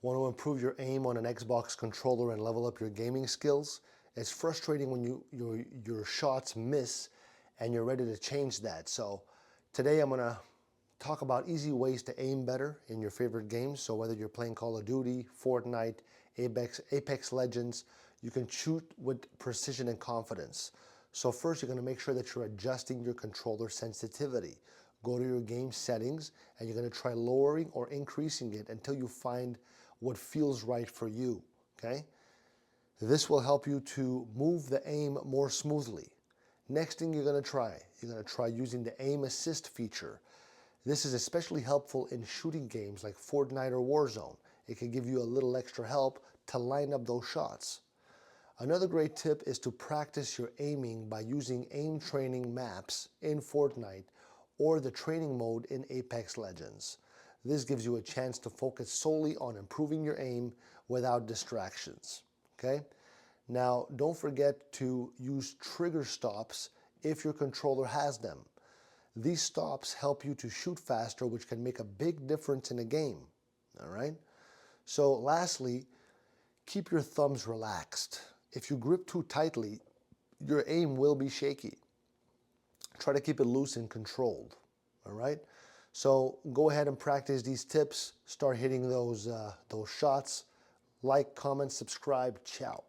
Want to improve your aim on an Xbox controller and level up your gaming skills? It's frustrating when your shots miss and you're ready to change that. So today I'm going to talk about easy ways to aim better in your favorite games. So whether you're playing Call of Duty, Fortnite, Apex Legends, you can shoot with precision and confidence. So first, you're going to make sure that you're adjusting your controller sensitivity. Go to your game settings and you're going to try lowering or increasing it until you find what feels right for you, okay? This will help you to move the aim more smoothly. Next thing you're going to try using the aim assist feature. This is especially helpful in shooting games like Fortnite or Warzone. It can give you a little extra help to line up those shots. Another great tip is to practice your aiming by using aim training maps in Fortnite or the training mode in Apex Legends. This gives you a chance to focus solely on improving your aim without distractions, okay? Now, don't forget to use trigger stops if your controller has them. These stops help you to shoot faster, which can make a big difference in a game, all right? So lastly, keep your thumbs relaxed. If you grip too tightly, your aim will be shaky. Try to keep it loose and controlled, all right? So go ahead and practice these tips. Start hitting those shots. Like, comment, subscribe. Ciao.